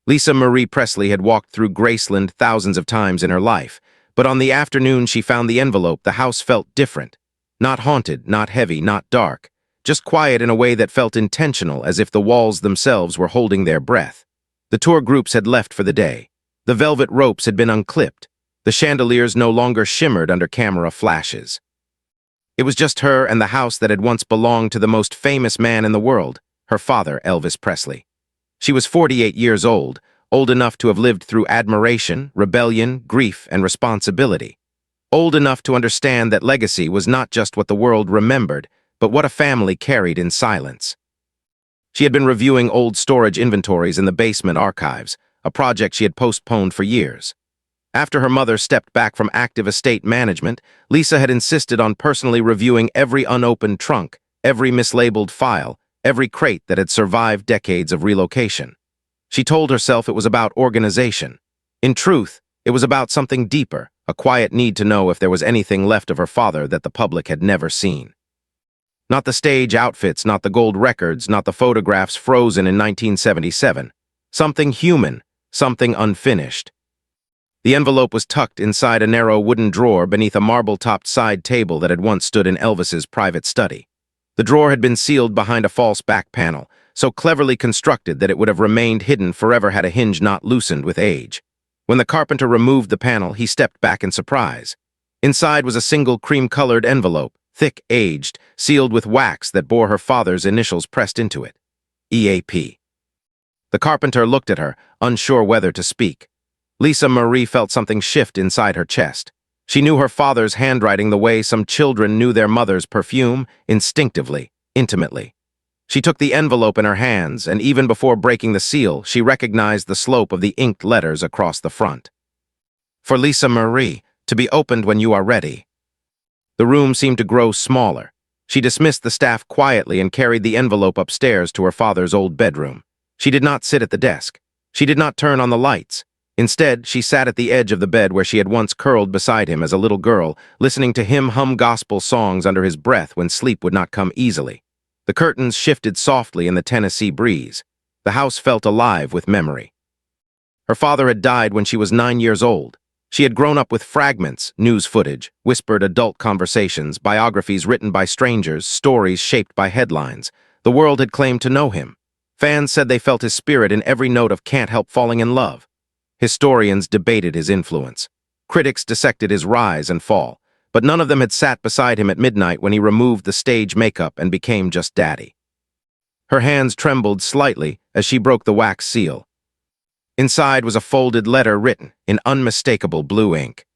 Lisa Marie Presley had walked through Graceland thousands of times in her life, but on the afternoon she found the envelope, the house felt different. Not haunted, not heavy, not dark. Just quiet in a way that felt intentional, as if the walls themselves were holding their breath. The tour groups had left for the day. The velvet ropes had been unclipped. The chandeliers no longer shimmered under camera flashes. It was just her and the house that had once belonged to the most famous man in the world, her father, Elvis Presley. She was 48 years old enough to have lived through admiration, rebellion, grief, and responsibility. Old enough to understand that legacy was not just what the world remembered, but what a family carried in silence. She had been reviewing old storage inventories in the basement archives, a project she had postponed for years. After her mother stepped back from active estate management, Lisa had insisted on personally reviewing every unopened trunk, every mislabeled file, every crate that had survived decades of relocation. She told herself it was about organization. In truth, it was about something deeper, a quiet need to know if there was anything left of her father that the public had never seen. Not the stage outfits, not the gold records, not the photographs frozen in 1977. Something human, something unfinished. The envelope was tucked inside a narrow wooden drawer beneath a marble-topped side table that had once stood in Elvis's private study. The drawer had been sealed behind a false back panel, so cleverly constructed that it would have remained hidden forever had a hinge not loosened with age. When the carpenter removed the panel, he stepped back in surprise. Inside was a single cream-colored envelope, thick, aged, sealed with wax that bore her father's initials pressed into it. EAP. The carpenter looked at her, unsure whether to speak. Lisa Marie felt something shift inside her chest. She knew her father's handwriting the way some children knew their mother's perfume, instinctively, intimately. She took the envelope in her hands, and even before breaking the seal, she recognized the slope of the inked letters across the front. For Lisa Marie, to be opened when you are ready. The room seemed to grow smaller. She dismissed the staff quietly and carried the envelope upstairs to her father's old bedroom. She did not sit at the desk. She did not turn on the lights. Instead, she sat at the edge of the bed where she had once curled beside him as a little girl, listening to him hum gospel songs under his breath when sleep would not come easily. The curtains shifted softly in the Tennessee breeze. The house felt alive with memory. Her father had died when she was 9 years old. She had grown up with fragments, news footage, whispered adult conversations, biographies written by strangers, stories shaped by headlines. The world had claimed to know him. Fans said they felt his spirit in every note of Can't Help Falling in Love. Historians debated his influence. Critics dissected his rise and fall, but none of them had sat beside him at midnight when he removed the stage makeup and became just Daddy. Her hands trembled slightly as she broke the wax seal. Inside was a folded letter written in unmistakable blue ink.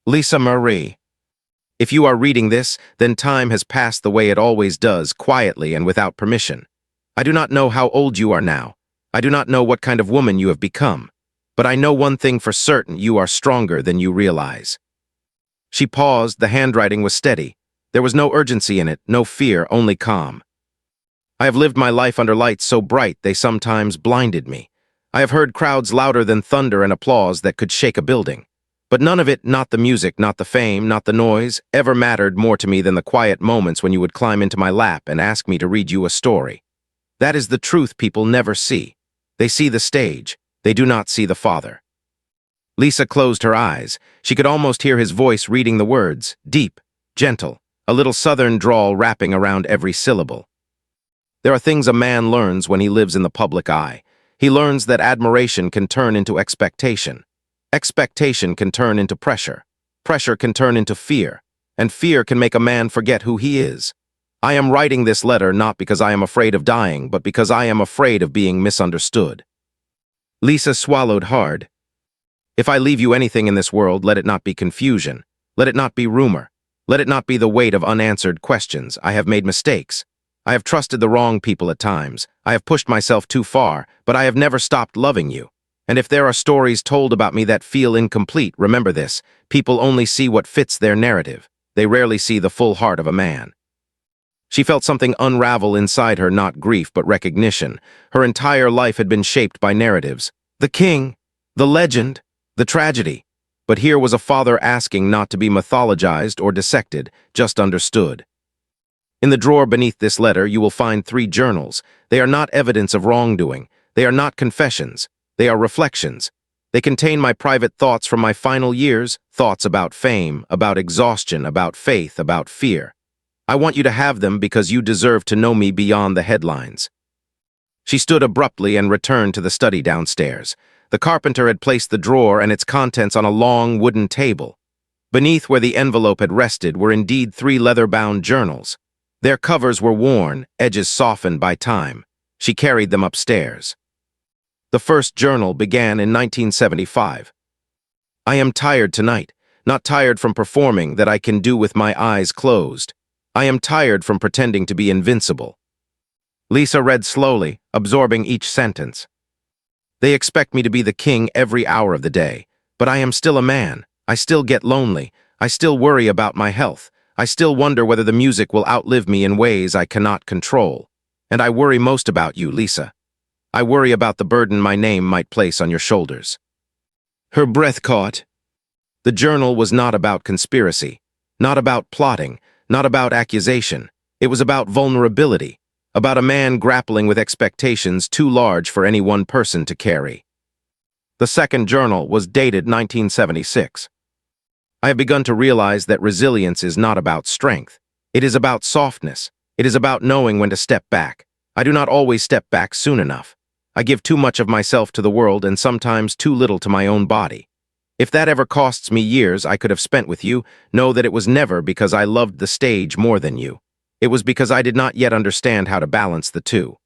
Lisa Marie. If you are reading this, then time has passed the way it always does, quietly and without permission. I do not know how old you are now. I do not know what kind of woman you have become. But I know one thing for certain, you are stronger than you realize. She paused, the handwriting was steady. There was no urgency in it, no fear, only calm. I have lived my life under lights so bright they sometimes blinded me. I have heard crowds louder than thunder and applause that could shake a building. But none of it, not the music, not the fame, not the noise, ever mattered more to me than the quiet moments when you would climb into my lap and ask me to read you a story. That is the truth people never see. They see the stage. They do not see the father. Lisa closed her eyes. She could almost hear his voice reading the words, deep, gentle, a little southern drawl wrapping around every syllable. There are things a man learns when he lives in the public eye. He learns that admiration can turn into expectation. Expectation can turn into pressure. Pressure can turn into fear. And fear can make a man forget who he is. I am writing this letter not because I am afraid of dying, but because I am afraid of being misunderstood. Lisa swallowed hard. If I leave you anything in this world, let it not be confusion. Let it not be rumor. Let it not be the weight of unanswered questions. I have made mistakes. I have trusted the wrong people at times. I have pushed myself too far, but I have never stopped loving you. And if there are stories told about me that feel incomplete, remember this. People only see what fits their narrative. They rarely see the full heart of a man. She felt something unravel inside her, not grief, but recognition. Her entire life had been shaped by narratives. The king, the legend, the tragedy. But here was a father asking not to be mythologized or dissected, just understood. In the drawer beneath this letter, you will find 3 journals. They are not evidence of wrongdoing. They are not confessions. They are reflections. They contain my private thoughts from my final years, thoughts about fame, about exhaustion, about faith, about fear. I want you to have them because you deserve to know me beyond the headlines." She stood abruptly and returned to the study downstairs. The carpenter had placed the drawer and its contents on a long wooden table. Beneath where the envelope had rested were indeed 3 leather-bound journals. Their covers were worn, edges softened by time. She carried them upstairs. The first journal began in 1975. "I am tired tonight, not tired from performing that I can do with my eyes closed. I am tired from pretending to be invincible." Lisa read slowly, absorbing each sentence. "They expect me to be the king every hour of the day, but I am still a man. I still get lonely. I still worry about my health. I still wonder whether the music will outlive me in ways I cannot control. And I worry most about you, Lisa. I worry about the burden my name might place on your shoulders." Her breath caught. The journal was not about conspiracy, not about plotting, not about accusation. It was about vulnerability, about a man grappling with expectations too large for any one person to carry. The second journal was dated 1976. "I have begun to realize that resilience is not about strength. It is about softness. It is about knowing when to step back. I do not always step back soon enough. I give too much of myself to the world and sometimes too little to my own body. If that ever costs me years I could have spent with you, know that it was never because I loved the stage more than you. It was because I did not yet understand how to balance the two."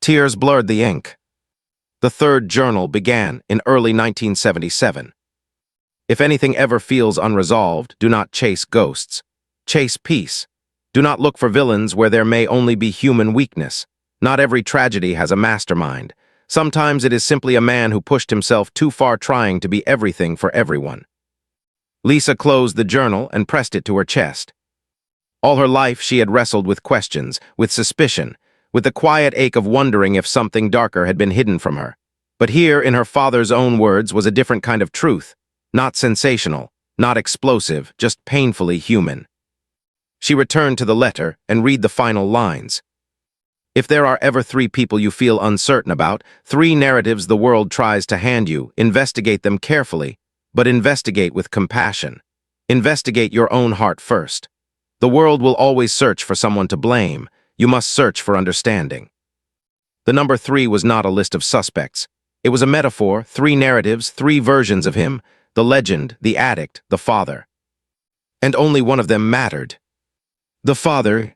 Tears blurred the ink. The third journal began in early 1977. "If anything ever feels unresolved, do not chase ghosts. Chase peace. Do not look for villains where there may only be human weakness. Not every tragedy has a mastermind. Sometimes it is simply a man who pushed himself too far trying to be everything for everyone." Lisa closed the journal and pressed it to her chest. All her life she had wrestled with questions, with suspicion, with the quiet ache of wondering if something darker had been hidden from her. But here, in her father's own words, was a different kind of truth. Not sensational, not explosive, just painfully human. She returned to the letter and read the final lines. "If there are ever 3 people you feel uncertain about, 3 narratives the world tries to hand you, investigate them carefully, but investigate with compassion. Investigate your own heart first. The world will always search for someone to blame. You must search for understanding." The number 3 was not a list of suspects. It was a metaphor, 3 narratives, 3 versions of him, the legend, the addict, the father. And only one of them mattered. The father.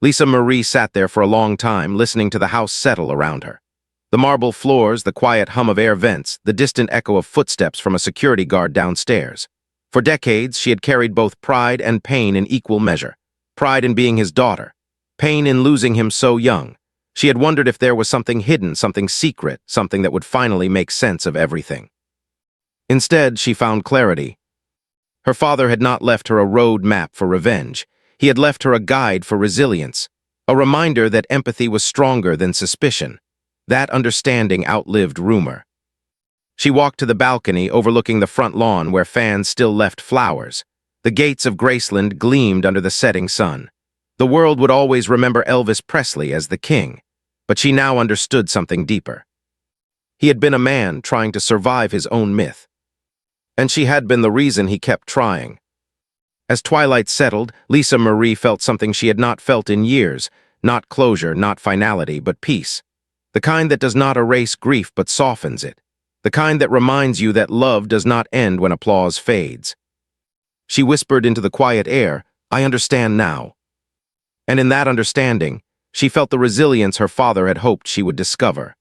Lisa Marie sat there for a long time, listening to the house settle around her. The marble floors, the quiet hum of air vents, the distant echo of footsteps from a security guard downstairs. For decades, she had carried both pride and pain in equal measure. Pride in being his daughter. Pain in losing him so young. She had wondered if there was something hidden, something secret, something that would finally make sense of everything. Instead, she found clarity. Her father had not left her a road map for revenge. He had left her a guide for resilience, a reminder that empathy was stronger than suspicion. That understanding outlived rumor. She walked to the balcony overlooking the front lawn where fans still left flowers. The gates of Graceland gleamed under the setting sun. The world would always remember Elvis Presley as the king, but she now understood something deeper. He had been a man trying to survive his own myth. And she had been the reason he kept trying. As twilight settled, Lisa Marie felt something she had not felt in years, not closure, not finality, but peace. The kind that does not erase grief but softens it. The kind that reminds you that love does not end when applause fades. She whispered into the quiet air, "I understand now." And in that understanding, she felt the resilience her father had hoped she would discover.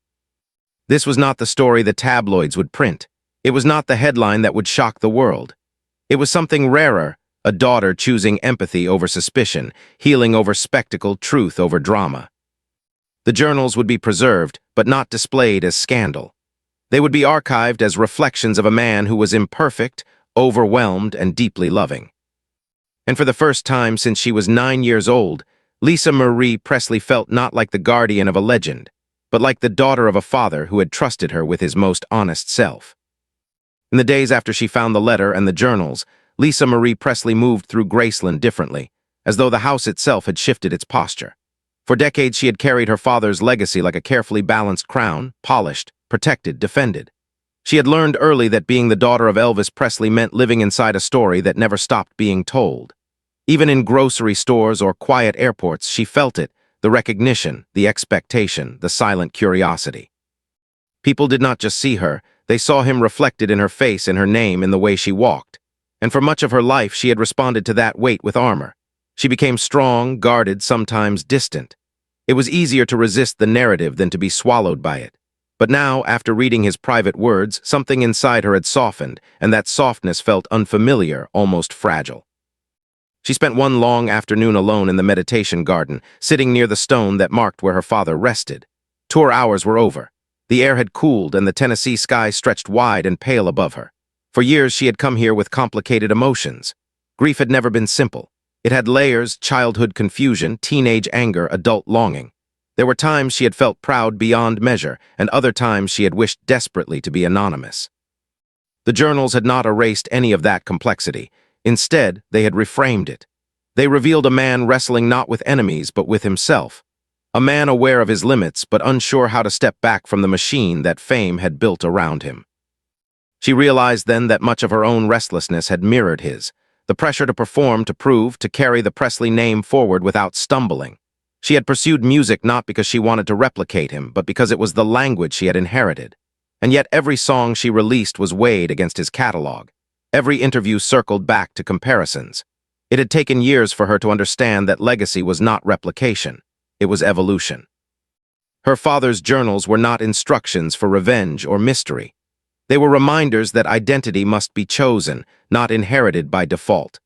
This was not the story the tabloids would print. It was not the headline that would shock the world. It was something rarer, a daughter choosing empathy over suspicion, healing over spectacle, truth over drama. The journals would be preserved, but not displayed as scandal. They would be archived as reflections of a man who was imperfect, overwhelmed, and deeply loving. And for the first time since she was 9 years old, Lisa Marie Presley felt not like the guardian of a legend, but like the daughter of a father who had trusted her with his most honest self. In the days after she found the letter and the journals, Lisa Marie Presley moved through Graceland differently, as though the house itself had shifted its posture. For decades she had carried her father's legacy like a carefully balanced crown, polished, protected, defended. She had learned early that being the daughter of Elvis Presley meant living inside a story that never stopped being told. Even in grocery stores or quiet airports, she felt it, the recognition, the expectation, the silent curiosity. People did not just see her, they saw him reflected in her face and her name in the way she walked. And for much of her life, she had responded to that weight with armor. She became strong, guarded, sometimes distant. It was easier to resist the narrative than to be swallowed by it. But now, after reading his private words, something inside her had softened, and that softness felt unfamiliar, almost fragile. She spent one long afternoon alone in the meditation garden, sitting near the stone that marked where her father rested. Tour hours were over. The air had cooled, and the Tennessee sky stretched wide and pale above her. For years she had come here with complicated emotions. Grief had never been simple. It had layers: childhood confusion, teenage anger, adult longing. There were times she had felt proud beyond measure, and other times she had wished desperately to be anonymous. The journals had not erased any of that complexity. Instead, they had reframed it. They revealed a man wrestling not with enemies but with himself. A man aware of his limits but unsure how to step back from the machine that fame had built around him. She realized then that much of her own restlessness had mirrored his. The pressure to perform, to prove, to carry the Presley name forward without stumbling. She had pursued music not because she wanted to replicate him, but because it was the language she had inherited. And yet every song she released was weighed against his catalog. Every interview circled back to comparisons. It had taken years for her to understand that legacy was not replication. It was evolution. Her father's journals were not instructions for revenge or mystery. They were reminders that identity must be chosen, not inherited by default.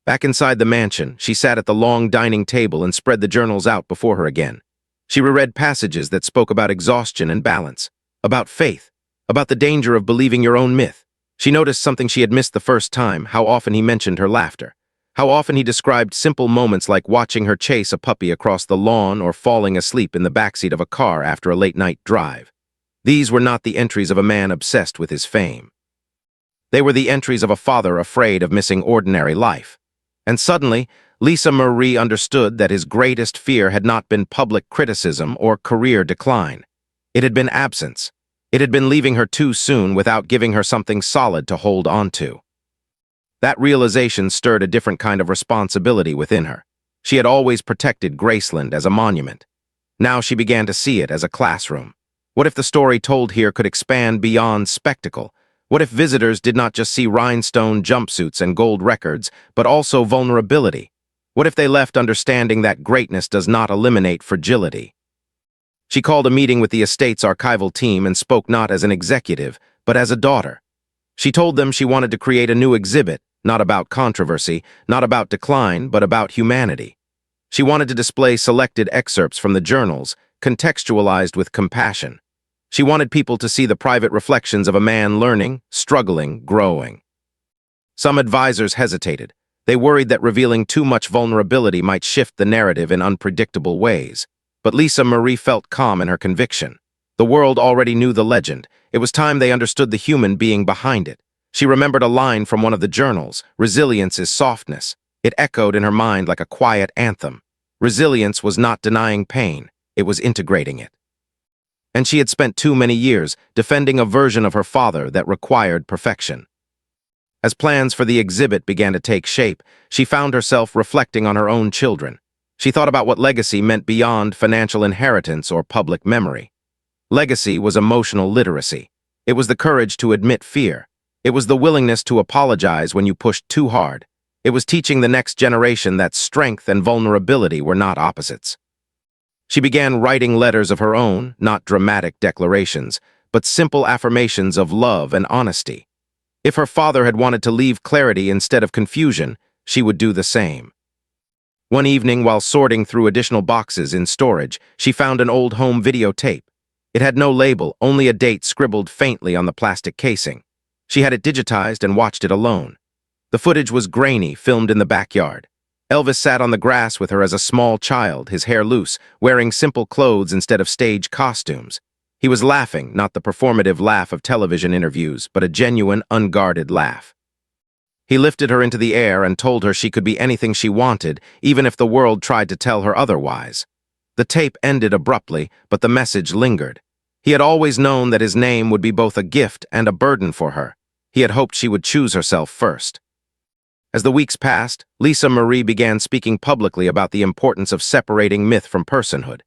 Back inside the mansion, she sat at the long dining table and spread the journals out before her again. She reread passages that spoke about exhaustion and balance, about faith, about the danger of believing your own myth. She noticed something she had missed the first time: how often he mentioned her laughter. How often he described simple moments like watching her chase a puppy across the lawn or falling asleep in the backseat of a car after a late-night drive. These were not the entries of a man obsessed with his fame. They were the entries of a father afraid of missing ordinary life. And suddenly, Lisa Marie understood that his greatest fear had not been public criticism or career decline. It had been absence. It had been leaving her too soon without giving her something solid to hold on to. That realization stirred a different kind of responsibility within her. She had always protected Graceland as a monument. Now she began to see it as a classroom. What if the story told here could expand beyond spectacle? What if visitors did not just see rhinestone jumpsuits and gold records, but also vulnerability? What if they left understanding that greatness does not eliminate fragility? She called a meeting with the estate's archival team and spoke not as an executive, but as a daughter. She told them she wanted to create a new exhibit, not about controversy, not about decline, but about humanity. She wanted to display selected excerpts from the journals, contextualized with compassion. She wanted people to see the private reflections of a man learning, struggling, growing. Some advisors hesitated. They worried that revealing too much vulnerability might shift the narrative in unpredictable ways. But Lisa Marie felt calm in her conviction. The world already knew the legend. It was time they understood the human being behind it. She remembered a line from one of the journals: "Resilience is softness." It echoed in her mind like a quiet anthem. Resilience was not denying pain, it was integrating it. And she had spent too many years defending a version of her father that required perfection. As plans for the exhibit began to take shape, she found herself reflecting on her own children. She thought about what legacy meant beyond financial inheritance or public memory. Legacy was emotional literacy. It was the courage to admit fear. It was the willingness to apologize when you pushed too hard. It was teaching the next generation that strength and vulnerability were not opposites. She began writing letters of her own, not dramatic declarations, but simple affirmations of love and honesty. If her father had wanted to leave clarity instead of confusion, she would do the same. One evening, while sorting through additional boxes in storage, she found an old home videotape. It had no label, only a date scribbled faintly on the plastic casing. She had it digitized and watched it alone. The footage was grainy, filmed in the backyard. Elvis sat on the grass with her as a small child, his hair loose, wearing simple clothes instead of stage costumes. He was laughing, not the performative laugh of television interviews, but a genuine, unguarded laugh. He lifted her into the air and told her she could be anything she wanted, even if the world tried to tell her otherwise. The tape ended abruptly, but the message lingered. He had always known that his name would be both a gift and a burden for her. He had hoped she would choose herself first. As the weeks passed, Lisa Marie began speaking publicly about the importance of separating myth from personhood.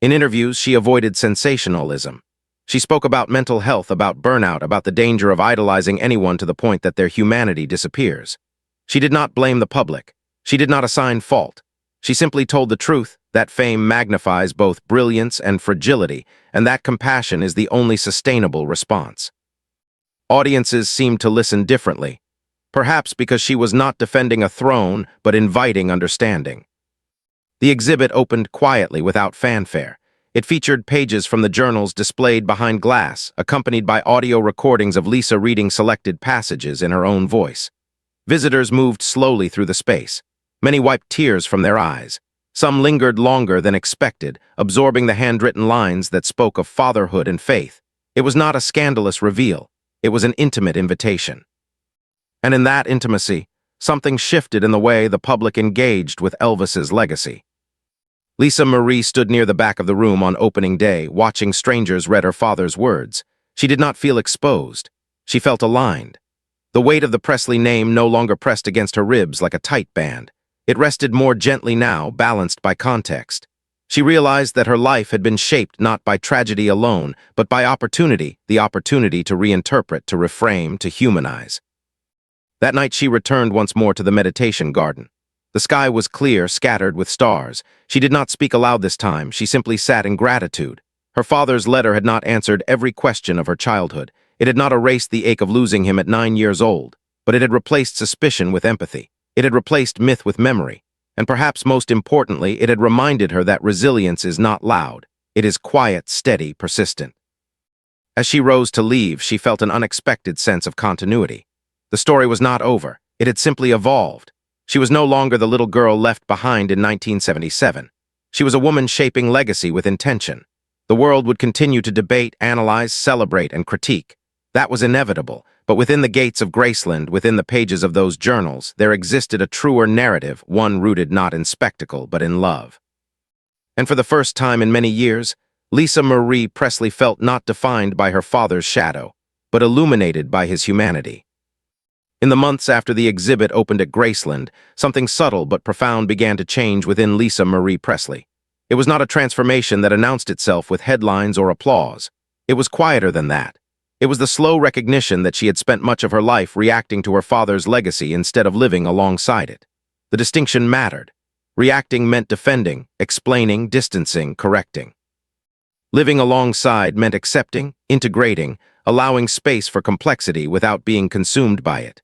In interviews, she avoided sensationalism. She spoke about mental health, about burnout, about the danger of idolizing anyone to the point that their humanity disappears. She did not blame the public. She did not assign fault. She simply told the truth that fame magnifies both brilliance and fragility, and that compassion is the only sustainable response. Audiences seemed to listen differently, perhaps because she was not defending a throne but inviting understanding. The exhibit opened quietly without fanfare. It featured pages from the journals displayed behind glass, accompanied by audio recordings of Lisa reading selected passages in her own voice. Visitors moved slowly through the space. Many wiped tears from their eyes. Some lingered longer than expected, absorbing the handwritten lines that spoke of fatherhood and faith. It was not a scandalous reveal. It was an intimate invitation. And in that intimacy, something shifted in the way the public engaged with Elvis's legacy. Lisa Marie stood near the back of the room on opening day, watching strangers read her father's words. She did not feel exposed. She felt aligned. The weight of the Presley name no longer pressed against her ribs like a tight band. It rested more gently now, balanced by context. She realized that her life had been shaped not by tragedy alone, but by opportunity, the opportunity to reinterpret, to reframe, to humanize. That night she returned once more to the meditation garden. The sky was clear, scattered with stars. She did not speak aloud this time. She simply sat in gratitude. Her father's letter had not answered every question of her childhood. It had not erased the ache of losing him at 9 years old, but it had replaced suspicion with empathy. It had replaced myth with memory. And perhaps most importantly, it had reminded her that resilience is not loud. It is quiet, steady, persistent. As she rose to leave, she felt an unexpected sense of continuity. The story was not over. It had simply evolved. She was no longer the little girl left behind in 1977. She was a woman shaping legacy with intention. The world would continue to debate, analyze, celebrate, and critique. That was inevitable, but within the gates of Graceland, within the pages of those journals, there existed a truer narrative, one rooted not in spectacle, but in love. And for the first time in many years, Lisa Marie Presley felt not defined by her father's shadow, but illuminated by his humanity. In the months after the exhibit opened at Graceland, something subtle but profound began to change within Lisa Marie Presley. It was not a transformation that announced itself with headlines or applause. It was quieter than that. It was the slow recognition that she had spent much of her life reacting to her father's legacy instead of living alongside it. The distinction mattered. Reacting meant defending, explaining, distancing, correcting. Living alongside meant accepting, integrating, allowing space for complexity without being consumed by it.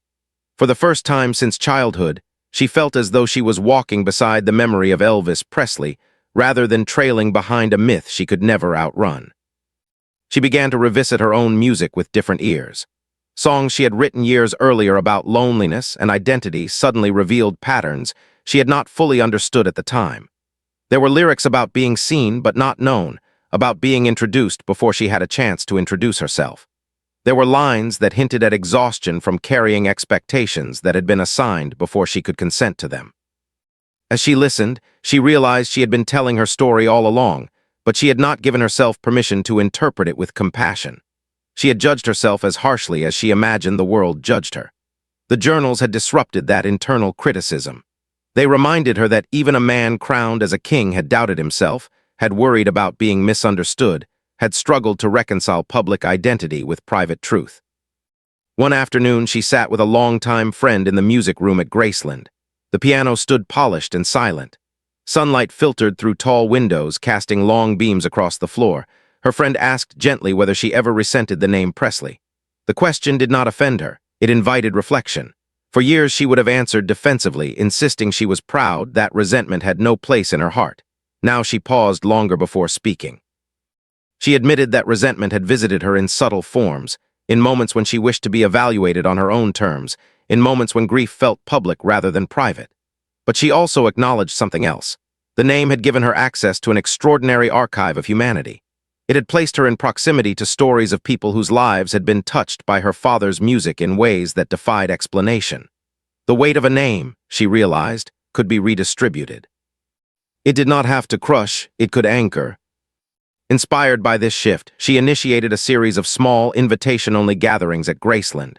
For the first time since childhood, she felt as though she was walking beside the memory of Elvis Presley rather than trailing behind a myth she could never outrun. She began to revisit her own music with different ears. Songs she had written years earlier about loneliness and identity suddenly revealed patterns she had not fully understood at the time. There were lyrics about being seen but not known, about being introduced before she had a chance to introduce herself. There were lines that hinted at exhaustion from carrying expectations that had been assigned before she could consent to them. As she listened, she realized she had been telling her story all along, but she had not given herself permission to interpret it with compassion. She had judged herself as harshly as she imagined the world judged her. The journals had disrupted that internal criticism. They reminded her that even a man crowned as a king had doubted himself, had worried about being misunderstood, had struggled to reconcile public identity with private truth. One afternoon, she sat with a longtime friend in the music room at Graceland. The piano stood polished and silent. Sunlight filtered through tall windows, casting long beams across the floor. Her friend asked gently whether she ever resented the name Presley. The question did not offend her. It invited reflection. For years, she would have answered defensively, insisting she was proud that resentment had no place in her heart. Now she paused longer before speaking. She admitted that resentment had visited her in subtle forms, in moments when she wished to be evaluated on her own terms, in moments when grief felt public rather than private. But she also acknowledged something else. The name had given her access to an extraordinary archive of humanity. It had placed her in proximity to stories of people whose lives had been touched by her father's music in ways that defied explanation. The weight of a name, she realized, could be redistributed. It did not have to crush, it could anchor. Inspired by this shift, she initiated a series of small, invitation-only gatherings at Graceland.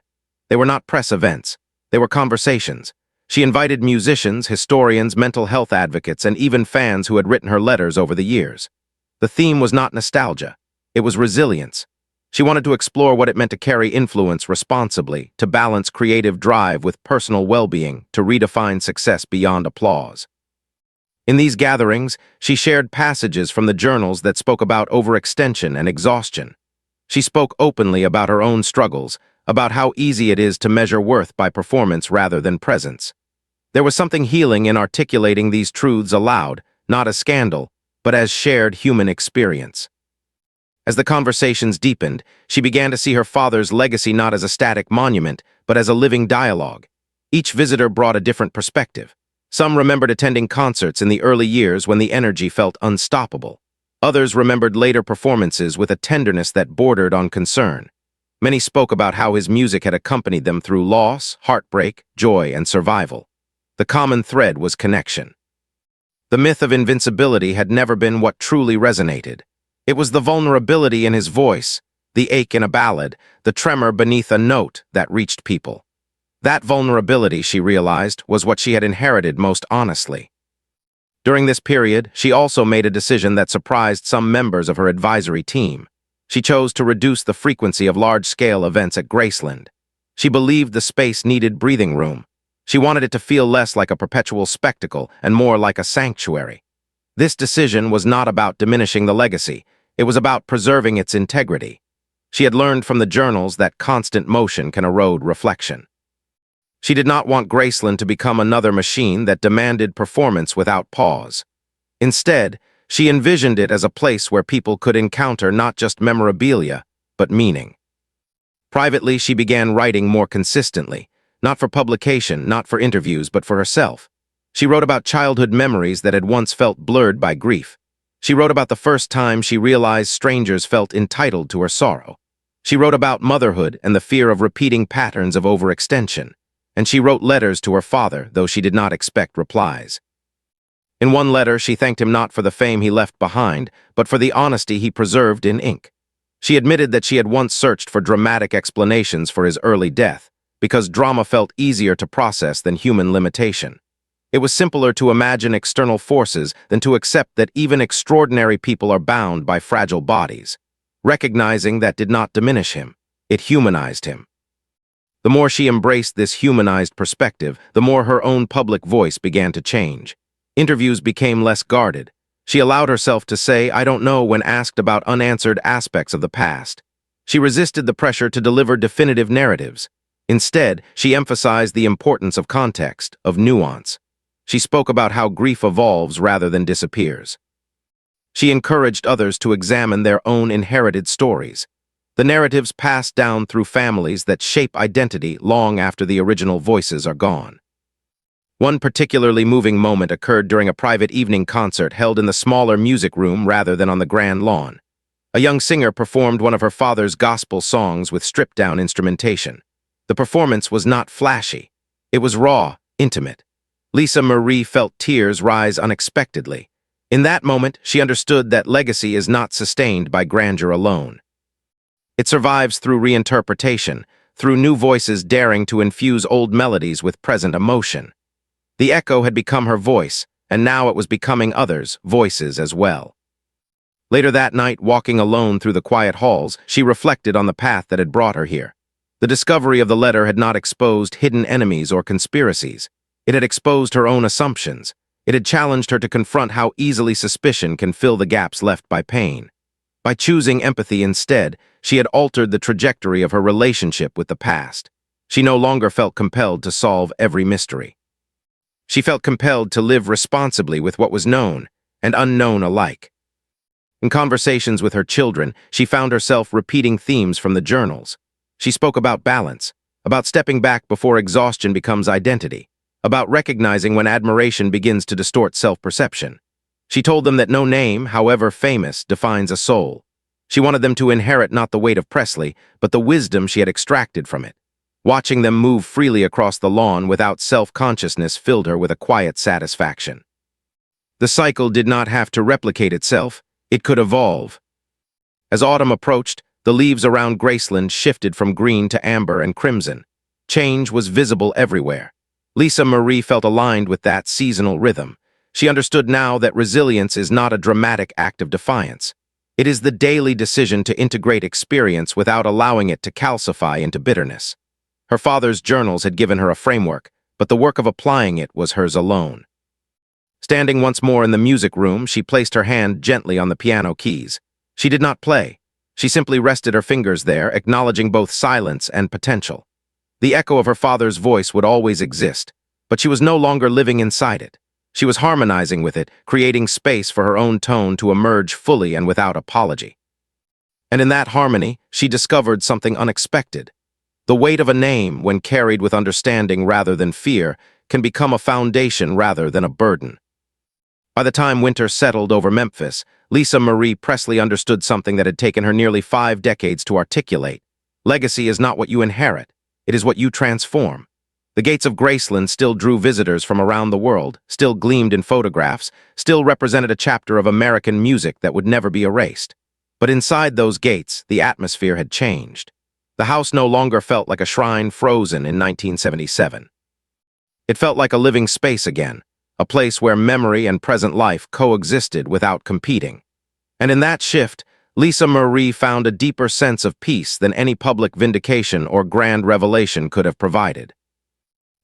They were not press events. They were conversations. She invited musicians, historians, mental health advocates, and even fans who had written her letters over the years. The theme was not nostalgia. It was resilience. She wanted to explore what it meant to carry influence responsibly, to balance creative drive with personal well-being, to redefine success beyond applause. In these gatherings, she shared passages from the journals that spoke about overextension and exhaustion. She spoke openly about her own struggles, about how easy it is to measure worth by performance rather than presence. There was something healing in articulating these truths aloud, not as scandal, but as shared human experience. As the conversations deepened, she began to see her father's legacy not as a static monument, but as a living dialogue. Each visitor brought a different perspective. Some remembered attending concerts in the early years when the energy felt unstoppable. Others remembered later performances with a tenderness that bordered on concern. Many spoke about how his music had accompanied them through loss, heartbreak, joy, and survival. The common thread was connection. The myth of invincibility had never been what truly resonated. It was the vulnerability in his voice, the ache in a ballad, the tremor beneath a note that reached people. That vulnerability, she realized, was what she had inherited most honestly. During this period, she also made a decision that surprised some members of her advisory team. She chose to reduce the frequency of large-scale events at Graceland. She believed the space needed breathing room. She wanted it to feel less like a perpetual spectacle and more like a sanctuary. This decision was not about diminishing the legacy. It was about preserving its integrity. She had learned from the journals that constant motion can erode reflection. She did not want Graceland to become another machine that demanded performance without pause. Instead, she envisioned it as a place where people could encounter not just memorabilia, but meaning. Privately, she began writing more consistently, not for publication, not for interviews, but for herself. She wrote about childhood memories that had once felt blurred by grief. She wrote about the first time she realized strangers felt entitled to her sorrow. She wrote about motherhood and the fear of repeating patterns of overextension. And she wrote letters to her father, though she did not expect replies. In one letter, she thanked him not for the fame he left behind, but for the honesty he preserved in ink. She admitted that she had once searched for dramatic explanations for his early death, because drama felt easier to process than human limitation. It was simpler to imagine external forces than to accept that even extraordinary people are bound by fragile bodies. Recognizing that did not diminish him. It humanized him. The more she embraced this humanized perspective, the more her own public voice began to change. Interviews became less guarded. She allowed herself to say, "I don't know," when asked about unanswered aspects of the past. She resisted the pressure to deliver definitive narratives. Instead, she emphasized the importance of context, of nuance. She spoke about how grief evolves rather than disappears. She encouraged others to examine their own inherited stories. The narratives passed down through families that shape identity long after the original voices are gone. One particularly moving moment occurred during a private evening concert held in the smaller music room rather than on the grand lawn. A young singer performed one of her father's gospel songs with stripped-down instrumentation. The performance was not flashy. It was raw, intimate. Lisa Marie felt tears rise unexpectedly. In that moment, she understood that legacy is not sustained by grandeur alone. It survives through reinterpretation, through new voices daring to infuse old melodies with present emotion. The echo had become her voice, and now it was becoming others' voices as well. Later that night, walking alone through the quiet halls, she reflected on the path that had brought her here. The discovery of the letter had not exposed hidden enemies or conspiracies. It had exposed her own assumptions. It had challenged her to confront how easily suspicion can fill the gaps left by pain. By choosing empathy instead, she had altered the trajectory of her relationship with the past. She no longer felt compelled to solve every mystery. She felt compelled to live responsibly with what was known and unknown alike. In conversations with her children, she found herself repeating themes from the journals. She spoke about balance, about stepping back before exhaustion becomes identity, about recognizing when admiration begins to distort self-perception. She told them that no name, however famous, defines a soul. She wanted them to inherit not the weight of Presley, but the wisdom she had extracted from it. Watching them move freely across the lawn without self-consciousness filled her with a quiet satisfaction. The cycle did not have to replicate itself, it could evolve. As autumn approached, the leaves around Graceland shifted from green to amber and crimson. Change was visible everywhere. Lisa Marie felt aligned with that seasonal rhythm. She understood now that resilience is not a dramatic act of defiance. It is the daily decision to integrate experience without allowing it to calcify into bitterness. Her father's journals had given her a framework, but the work of applying it was hers alone. Standing once more in the music room, she placed her hand gently on the piano keys. She did not play. She simply rested her fingers there, acknowledging both silence and potential. The echo of her father's voice would always exist, but she was no longer living inside it. She was harmonizing with it, creating space for her own tone to emerge fully and without apology. And in that harmony, she discovered something unexpected. The weight of a name, when carried with understanding rather than fear, can become a foundation rather than a burden. By the time winter settled over Memphis, Lisa Marie Presley understood something that had taken her nearly 5 decades to articulate. Legacy is not what you inherit, it is what you transform. The gates of Graceland still drew visitors from around the world, still gleamed in photographs, still represented a chapter of American music that would never be erased. But inside those gates, the atmosphere had changed. The house no longer felt like a shrine frozen in 1977. It felt like a living space again, a place where memory and present life coexisted without competing. And in that shift, Lisa Marie found a deeper sense of peace than any public vindication or grand revelation could have provided.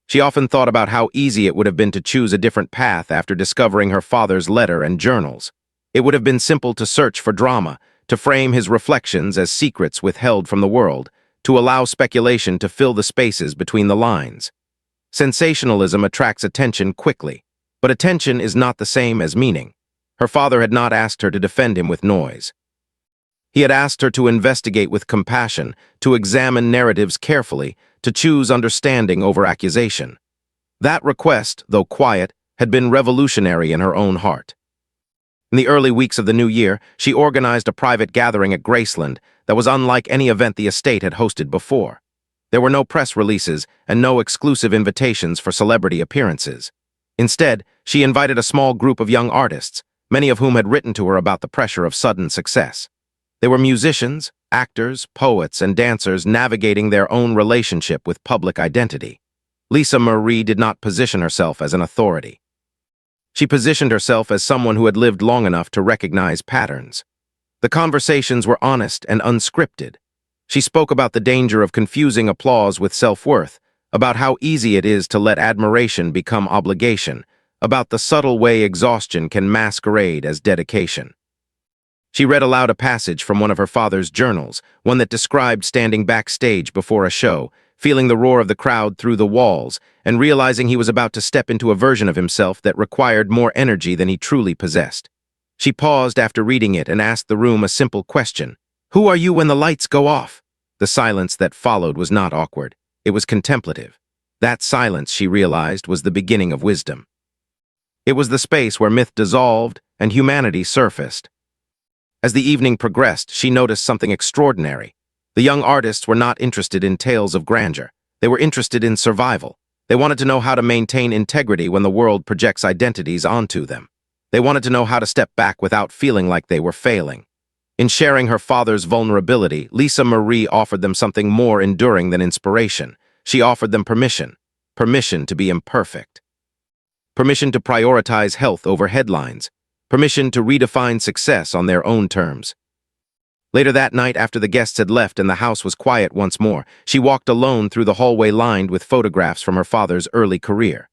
She often thought about how easy it would have been to choose a different path after discovering her father's letter and journals. It would have been simple to search for drama, to frame his reflections as secrets withheld from the world, to allow speculation to fill the spaces between the lines. Sensationalism attracts attention quickly, but attention is not the same as meaning. Her father had not asked her to defend him with noise. He had asked her to investigate with compassion, to examine narratives carefully, to choose understanding over accusation. That request, though quiet, had been revolutionary in her own heart. In the early weeks of the new year, she organized a private gathering at Graceland that was unlike any event the estate had hosted before. There were no press releases and no exclusive invitations for celebrity appearances. Instead, she invited a small group of young artists, many of whom had written to her about the pressure of sudden success. They were musicians, actors, poets, and dancers navigating their own relationship with public identity. Lisa Marie did not position herself as an authority. She positioned herself as someone who had lived long enough to recognize patterns. The conversations were honest and unscripted. She spoke about the danger of confusing applause with self-worth, about how easy it is to let admiration become obligation, about the subtle way exhaustion can masquerade as dedication. She read aloud a passage from one of her father's journals, one that described standing backstage before a show, feeling the roar of the crowd through the walls, and realizing he was about to step into a version of himself that required more energy than he truly possessed. She paused after reading it and asked the room a simple question. "Who are you when the lights go off?" The silence that followed was not awkward. It was contemplative. That silence, she realized, was the beginning of wisdom. It was the space where myth dissolved and humanity surfaced. As the evening progressed, she noticed something extraordinary. The young artists were not interested in tales of grandeur. They were interested in survival. They wanted to know how to maintain integrity when the world projects identities onto them. They wanted to know how to step back without feeling like they were failing. In sharing her father's vulnerability, Lisa Marie offered them something more enduring than inspiration. She offered them permission. Permission to be imperfect. Permission to prioritize health over headlines. Permission to redefine success on their own terms. Later that night, after the guests had left and the house was quiet once more, she walked alone through the hallway lined with photographs from her father's early career.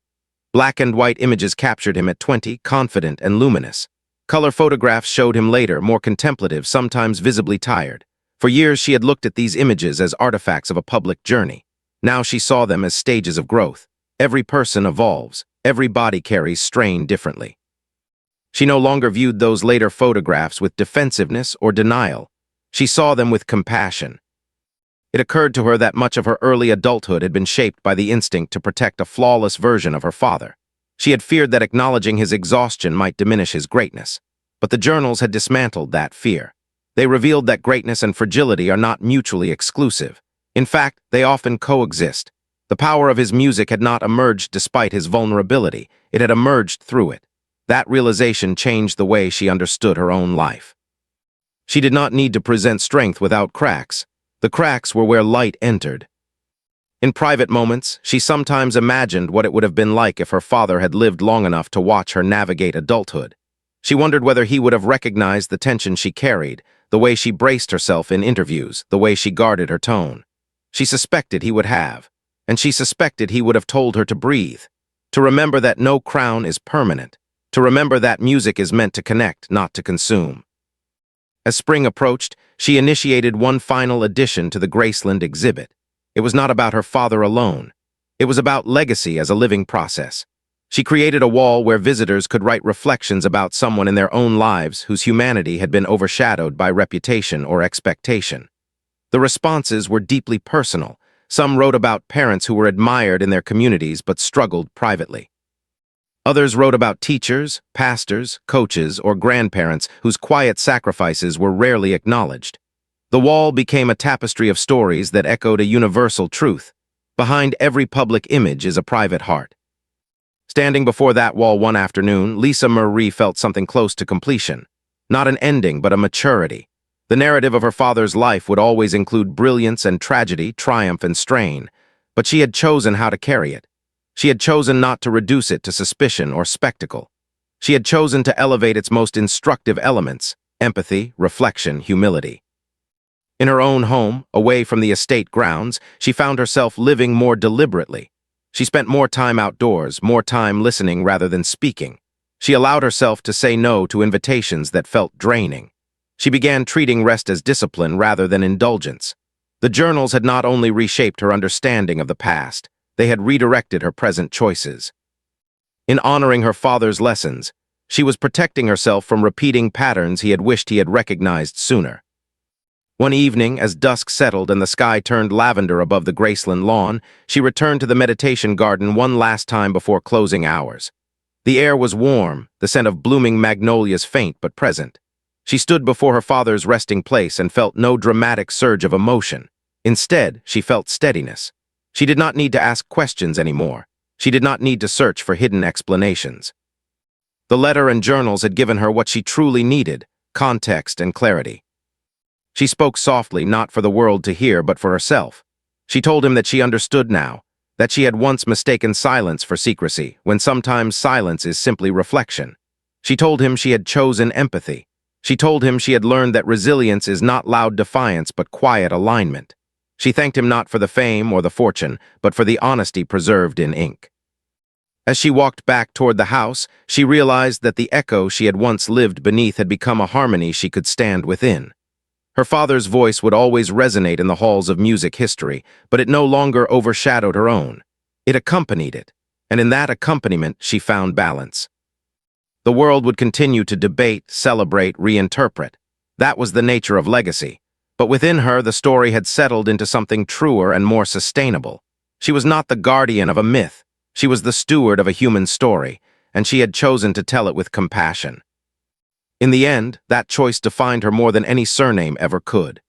Black and white images captured him at 20, confident and luminous. Color photographs showed him later, more contemplative, sometimes visibly tired. For years, she had looked at these images as artifacts of a public journey. Now she saw them as stages of growth. Every person evolves. Every body carries strain differently. She no longer viewed those later photographs with defensiveness or denial. She saw them with compassion. It occurred to her that much of her early adulthood had been shaped by the instinct to protect a flawless version of her father. She had feared that acknowledging his exhaustion might diminish his greatness. But the journals had dismantled that fear. They revealed that greatness and fragility are not mutually exclusive. In fact, they often coexist. The power of his music had not emerged despite his vulnerability. It had emerged through it. That realization changed the way she understood her own life. She did not need to present strength without cracks. The cracks were where light entered. In private moments, she sometimes imagined what it would have been like if her father had lived long enough to watch her navigate adulthood. She wondered whether he would have recognized the tension she carried, the way she braced herself in interviews, the way she guarded her tone. She suspected he would have, and she suspected he would have told her to breathe, to remember that no crown is permanent, to remember that music is meant to connect, not to consume. As spring approached, she initiated one final addition to the Graceland exhibit. It was not about her father alone. It was about legacy as a living process. She created a wall where visitors could write reflections about someone in their own lives whose humanity had been overshadowed by reputation or expectation. The responses were deeply personal. Some wrote about parents who were admired in their communities but struggled privately. Others wrote about teachers, pastors, coaches, or grandparents whose quiet sacrifices were rarely acknowledged. The wall became a tapestry of stories that echoed a universal truth. Behind every public image is a private heart. Standing before that wall one afternoon, Lisa Marie felt something close to completion. Not an ending, but a maturity. The narrative of her father's life would always include brilliance and tragedy, triumph and strain, but she had chosen how to carry it. She had chosen not to reduce it to suspicion or spectacle. She had chosen to elevate its most instructive elements: empathy, reflection, humility. In her own home, away from the estate grounds, she found herself living more deliberately. She spent more time outdoors, more time listening rather than speaking. She allowed herself to say no to invitations that felt draining. She began treating rest as discipline rather than indulgence. The journals had not only reshaped her understanding of the past, they had redirected her present choices. In honoring her father's lessons, she was protecting herself from repeating patterns he had wished he had recognized sooner. One evening, as dusk settled and the sky turned lavender above the Graceland lawn, she returned to the meditation garden one last time before closing hours. The air was warm, the scent of blooming magnolias faint but present. She stood before her father's resting place and felt no dramatic surge of emotion. Instead, she felt steadiness. She did not need to ask questions anymore. She did not need to search for hidden explanations. The letter and journals had given her what she truly needed: context and clarity. She spoke softly, not for the world to hear, but for herself. She told him that she understood now, that she had once mistaken silence for secrecy, when sometimes silence is simply reflection. She told him she had chosen empathy. She told him she had learned that resilience is not loud defiance but quiet alignment. She thanked him not for the fame or the fortune, but for the honesty preserved in ink. As she walked back toward the house, she realized that the echo she had once lived beneath had become a harmony she could stand within. Her father's voice would always resonate in the halls of music history, but it no longer overshadowed her own. It accompanied it, and in that accompaniment she found balance. The world would continue to debate, celebrate, reinterpret. That was the nature of legacy. But within her, the story had settled into something truer and more sustainable. She was not the guardian of a myth. She was the steward of a human story, and she had chosen to tell it with compassion. In the end, that choice defined her more than any surname ever could.